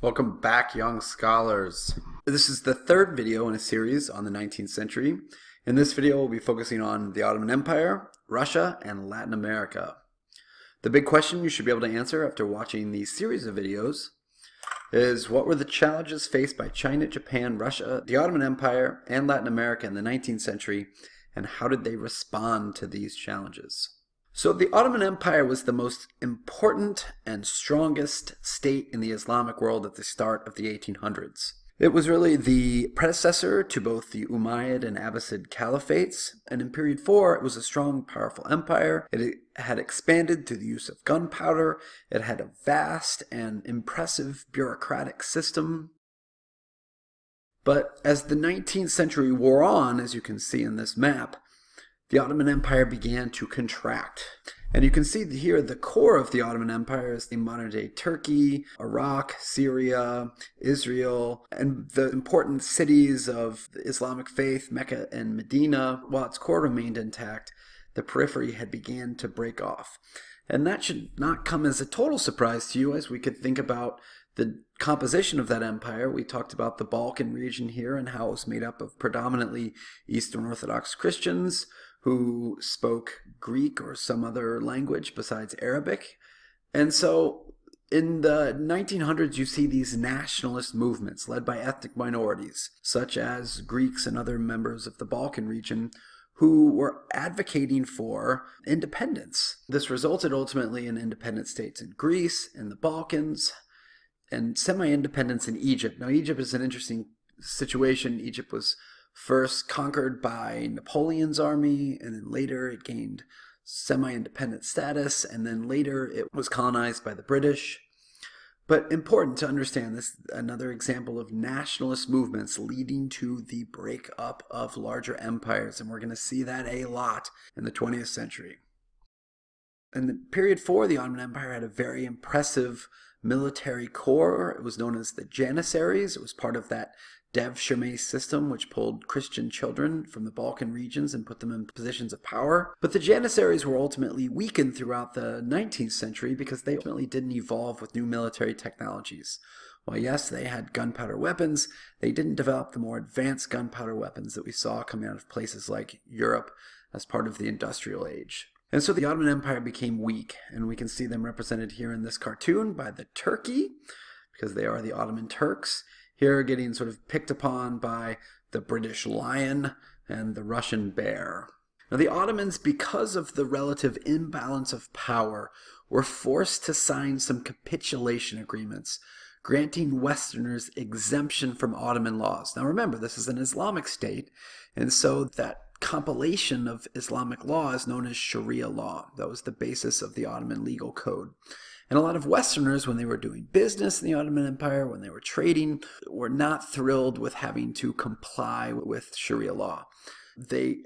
Welcome back, young scholars. This is the third video in a series on the 19th century. In this video, we'll be focusing on the Ottoman Empire, Russia, and Latin America. The big question you should be able to answer after watching these series of videos is, what were the challenges faced by China, Japan, Russia, the Ottoman Empire, and Latin America in the 19th century, and how did they respond to these challenges? So the Ottoman Empire was the most important and strongest state in the Islamic world at the start of the 1800s. It was really the predecessor to both the Umayyad and Abbasid caliphates, and in period 4 it was a strong, powerful empire. It had expanded through the use of gunpowder. It had a vast and impressive bureaucratic system. But as the 19th century wore on, as you can see in this map, the Ottoman Empire began to contract. And you can see here the core of the Ottoman Empire is the modern-day Turkey, Iraq, Syria, Israel, and the important cities of the Islamic faith, Mecca and Medina. While its core remained intact, the periphery had began to break off. And that should not come as a total surprise to you, as we could think about the composition of that empire. We talked about the Balkan region here and how it was made up of predominantly Eastern Orthodox Christians who spoke Greek or some other language besides Arabic. And so in the 1900s, you see these nationalist movements led by ethnic minorities, such as Greeks and other members of the Balkan region, who were advocating for independence. This resulted ultimately in independent states in Greece, in the Balkans, and semi-independence in Egypt. Now, Egypt is an interesting situation. Egypt was first conquered by Napoleon's army, and then later it gained semi-independent status, and then later it was colonized by the British. But important to understand, this another example of nationalist movements leading to the breakup of larger empires, and we're going to see that a lot in the 20th century. In the period 4, the Ottoman Empire had a very impressive military core. It was known as the Janissaries. It was part of that Devshirme system, which pulled Christian children from the Balkan regions and put them in positions of power. But the Janissaries were ultimately weakened throughout the 19th century because they ultimately didn't evolve with new military technologies. While yes, they had gunpowder weapons, they didn't develop the more advanced gunpowder weapons that we saw coming out of places like Europe as part of the industrial age. And so the Ottoman Empire became weak, and we can see them represented here in this cartoon by the turkey, because they are the Ottoman Turks. Here getting sort of picked upon by the British lion and the Russian bear. Now the Ottomans, because of the relative imbalance of power, were forced to sign some capitulation agreements, granting Westerners exemption from Ottoman laws. Now remember, this is an Islamic state, and so that compilation of Islamic law is known as Sharia law. That was the basis of the Ottoman legal code. And a lot of Westerners, when they were doing business in the Ottoman Empire, when they were trading, were not thrilled with having to comply with Sharia law. They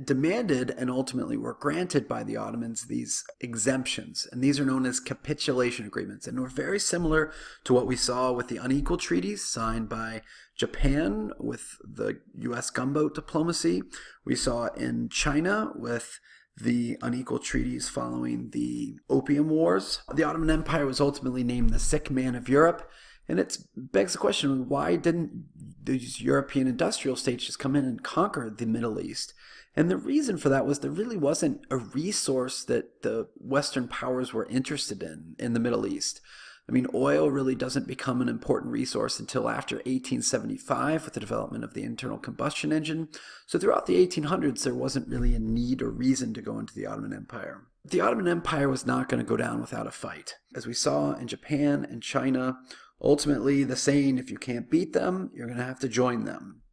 demanded and ultimately were granted by the Ottomans these exemptions, and these are known as capitulation agreements, and were very similar to what we saw with the unequal treaties signed by Japan with the U.S. gunboat diplomacy. We saw in China with the unequal treaties following the Opium Wars. The Ottoman Empire was ultimately named the sick man of Europe, and it begs the question, why didn't these European industrial states just come in and conquer the Middle East? And the reason for that was there really wasn't a resource that the Western powers were interested in the Middle East. I mean, oil really doesn't become an important resource until after 1875 with the development of the internal combustion engine. So throughout the 1800s, there wasn't really a need or reason to go into the Ottoman Empire. The Ottoman Empire was not going to go down without a fight. As we saw in Japan and China, ultimately the saying, if you can't beat them, you're going to have to join them.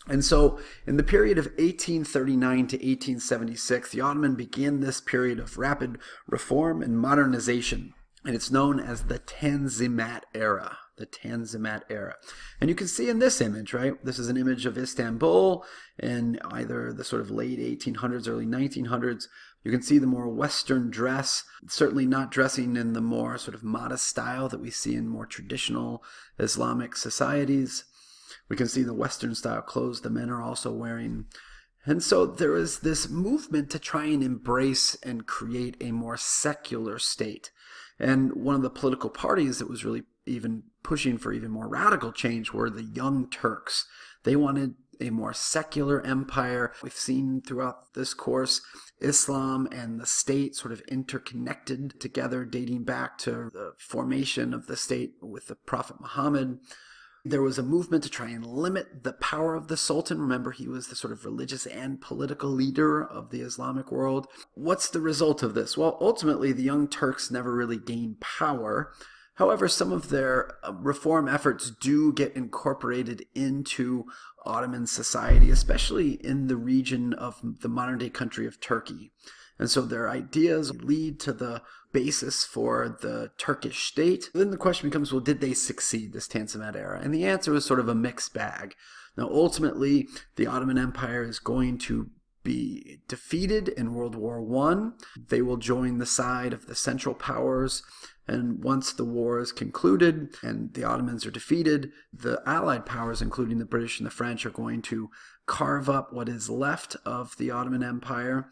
And so in the period of 1839 to 1876, the Ottoman began this period of rapid reform and modernization. And it's known as the Tanzimat era. The Tanzimat era. And you can see in this image, right? This is an image of Istanbul in either the sort of late 1800s, early 1900s. You can see the more Western dress, certainly not dressing in the more sort of modest style that we see in more traditional Islamic societies. We can see the Western style clothes the men are also wearing. And so there is this movement to try and embrace and create a more secular state. And one of the political parties that was really even pushing for even more radical change were the Young Turks. They wanted a more secular empire. We've seen throughout this course Islam and the state sort of interconnected together, dating back to the formation of the state with the Prophet Muhammad. There was a movement to try and limit the power of the Sultan. Remember, he was the sort of religious and political leader of the Islamic world. What's the result of this? Well, ultimately, the Young Turks never really gained power. However, some of their reform efforts do get incorporated into Ottoman society, especially in the region of the modern-day country of Turkey. And so their ideas lead to the basis for the Turkish state. Then the question becomes, well, did they succeed, this Tanzimat era? And the answer was sort of a mixed bag. Now, ultimately, the Ottoman Empire is going to be defeated in World War I. They will join the side of the Central Powers. And once the war is concluded and the Ottomans are defeated, the Allied powers, including the British and the French, are going to carve up what is left of the Ottoman Empire.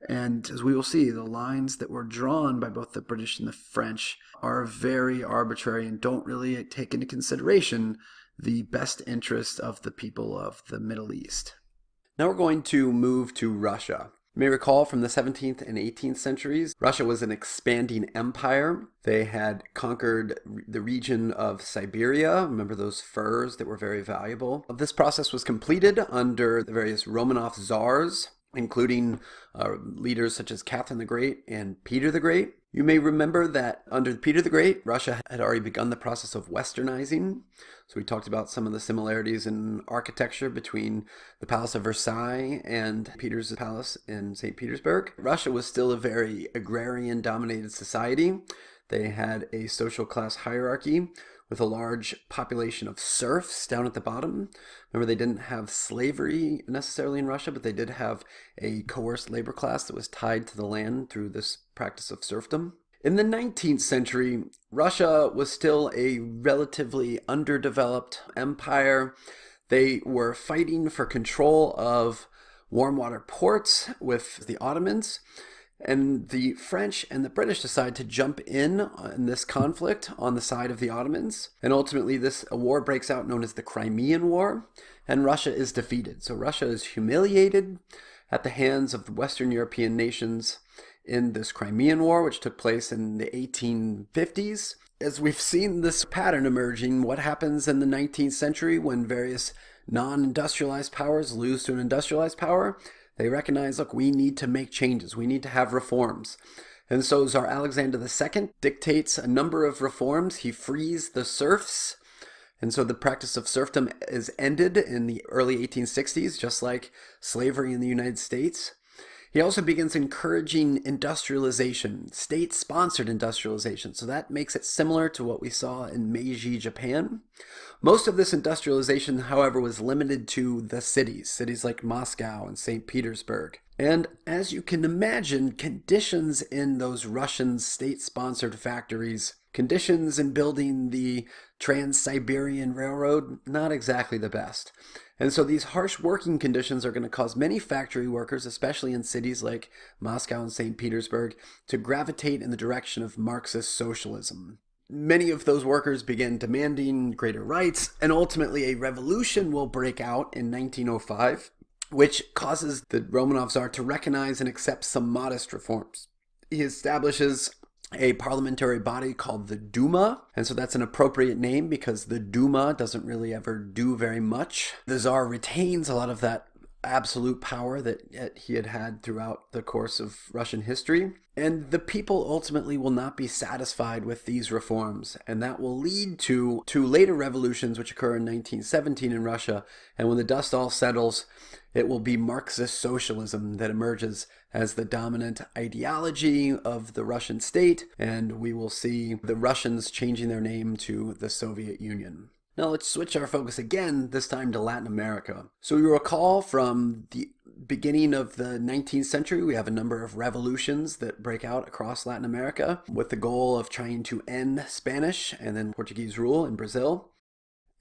And as we will see, the lines that were drawn by both the British and the French are very arbitrary and don't really take into consideration the best interest of the people of the Middle East. Now we're going to move to Russia. You may recall from the 17th and 18th centuries, Russia was an expanding empire. They had conquered the region of Siberia. Remember those furs that were very valuable? This process was completed under the various Romanov czars, including leaders such as Catherine the Great and Peter the Great. You may remember that under Peter the Great, Russia had already begun the process of westernizing. So we talked about some of the similarities in architecture between the Palace of Versailles and Peter's Palace in St. Petersburg. Russia was still a very agrarian-dominated society. They had a social class hierarchy with a large population of serfs down at the bottom. Remember, they didn't have slavery necessarily in Russia, but they did have a coerced labor class that was tied to the land through this practice of serfdom. In the 19th century, Russia was still a relatively underdeveloped empire. They were fighting for control of warm water ports with the Ottomans. And the French and the British decide to jump in this conflict on the side of the Ottomans. And ultimately, a war breaks out known as the Crimean War, and Russia is defeated. So Russia is humiliated at the hands of the Western European nations in this Crimean War, which took place in the 1850s. As we've seen this pattern emerging, what happens in the 19th century when various non-industrialized powers lose to an industrialized power? They recognize, look, we need to make changes. We need to have reforms. And so Tsar Alexander II dictates a number of reforms. He frees the serfs. And so the practice of serfdom is ended in the early 1860s, just like slavery in the United States. He also begins encouraging industrialization, state-sponsored industrialization. So that makes it similar to what we saw in Meiji, Japan. Most of this industrialization, however, was limited to the cities like Moscow and St. Petersburg. And as you can imagine, conditions in those Russian state-sponsored factories, conditions in building the Trans-Siberian Railroad, not exactly the best. And so these harsh working conditions are going to cause many factory workers, especially in cities like Moscow and St. Petersburg, to gravitate in the direction of Marxist socialism. Many of those workers begin demanding greater rights, and ultimately a revolution will break out in 1905, which causes the Romanov Tsar to recognize and accept some modest reforms. He establishes a parliamentary body called the Duma, and so that's an appropriate name because the Duma doesn't really ever do very much. The Tsar retains a lot of that absolute power that he had had throughout the course of Russian history. And the people ultimately will not be satisfied with these reforms, and that will lead to two later revolutions which occur in 1917 in Russia. And when the dust all settles, it will be Marxist socialism that emerges as the dominant ideology of the Russian state, and we will see the Russians changing their name to the Soviet Union. Now let's switch our focus again, this time to Latin America. So you recall from the beginning of the 19th century, we have a number of revolutions that break out across Latin America with the goal of trying to end Spanish and then Portuguese rule in Brazil.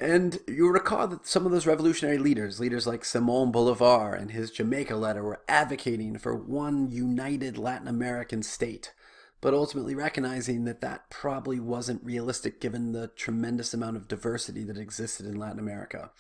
And you recall that some of those revolutionary leaders like Simón Bolívar and his Jamaica letter, were advocating for one united Latin American state. but ultimately recognizing that that probably wasn't realistic given the tremendous amount of diversity that existed in Latin America.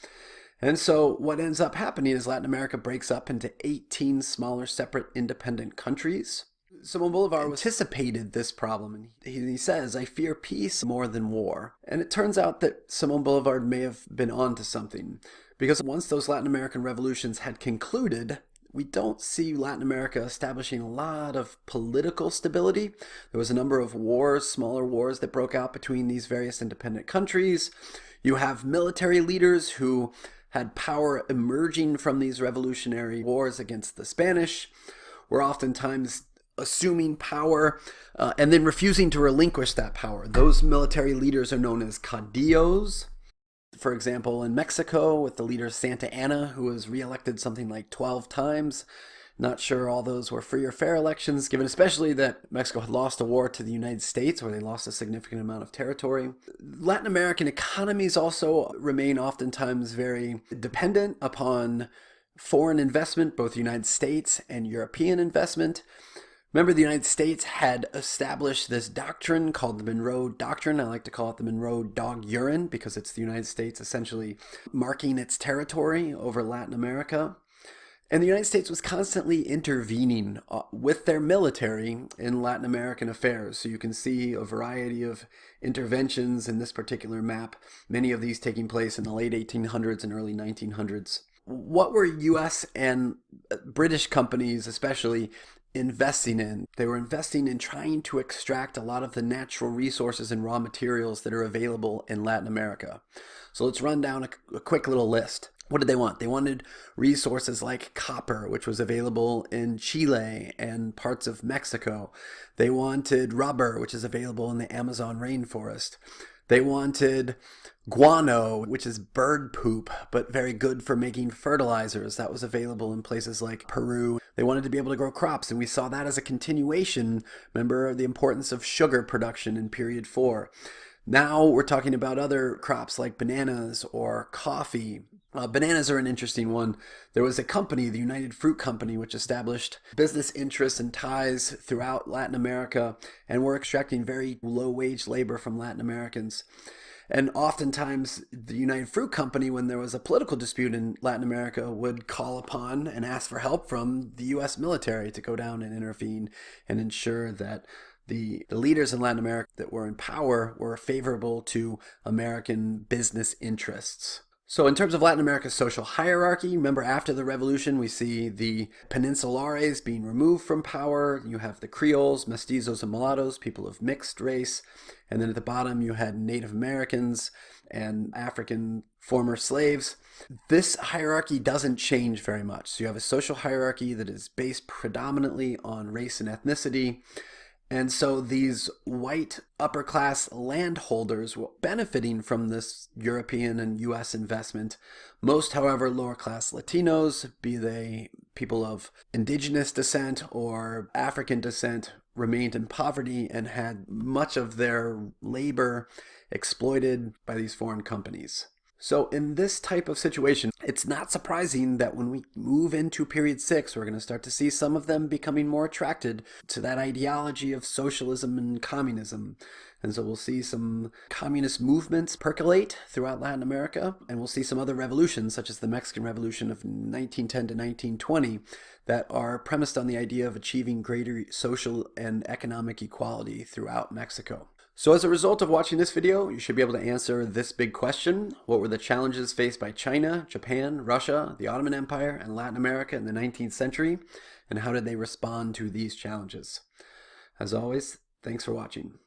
And so what ends up happening is Latin America breaks up into 18 smaller separate independent countries. Simon Bolivar anticipated this problem, and he says, "I fear peace more than war." And it turns out that Simon Bolivar may have been onto something, because once those Latin American revolutions had concluded, we don't see Latin America establishing a lot of political stability. There was a number of wars, smaller wars that broke out between these various independent countries. You have military leaders who had power emerging from these revolutionary wars against the Spanish, were oftentimes assuming power and then refusing to relinquish that power. Those military leaders are known as caudillos. For example, in Mexico, with the leader Santa Anna, who was reelected something like 12 times. Not sure all those were free or fair elections, given especially that Mexico had lost a war to the United States, where they lost a significant amount of territory. Latin American economies also remain oftentimes very dependent upon foreign investment, both United States and European investment. Remember, the United States had established this doctrine called the Monroe Doctrine. I like to call it the Monroe Dog Urine, because it's the United States essentially marking its territory over Latin America. And the United States was constantly intervening with their military in Latin American affairs. So you can see a variety of interventions in this particular map, many of these taking place in the late 1800s and early 1900s. What were U.S. and British companies especially investing in? They were investing in trying to extract a lot of the natural resources and raw materials that are available in Latin America. So let's run down a quick little list. What did they want? They wanted resources like copper, which was available in Chile and parts of Mexico. They wanted rubber, which is available in the Amazon rainforest. They wanted guano, which is bird poop, but very good for making fertilizers. That was available in places like Peru. They wanted to be able to grow crops, and we saw that as a continuation. Remember the importance of sugar production in period 4. Now we're talking about other crops like bananas or coffee. Bananas are an interesting one. There was a company, the United Fruit Company, which established business interests and ties throughout Latin America, and were extracting very low-wage labor from Latin Americans. And oftentimes, the United Fruit Company, when there was a political dispute in Latin America, would call upon and ask for help from the U.S. military to go down and intervene and ensure that the leaders in Latin America that were in power were favorable to American business interests. So in terms of Latin America's social hierarchy, remember after the revolution, we see the peninsulares being removed from power. You have the Creoles, mestizos, and mulattoes, people of mixed race. And then at the bottom, you had Native Americans and African former slaves. This hierarchy doesn't change very much. So you have a social hierarchy that is based predominantly on race and ethnicity. And so these white upper class landholders were benefiting from this European and US investment. Most, however, lower class Latinos, be they people of indigenous descent or African descent, remained in poverty and had much of their labor exploited by these foreign companies. So in this type of situation, it's not surprising that when we move into period 6, we're going to start to see some of them becoming more attracted to that ideology of socialism and communism. And so we'll see some communist movements percolate throughout Latin America, and we'll see some other revolutions, such as the Mexican Revolution of 1910 to 1920, that are premised on the idea of achieving greater social and economic equality throughout Mexico. So as a result of watching this video, you should be able to answer this big question. What were the challenges faced by China, Japan, Russia, the Ottoman Empire, and Latin America in the 19th century? And how did they respond to these challenges? As always, thanks for watching.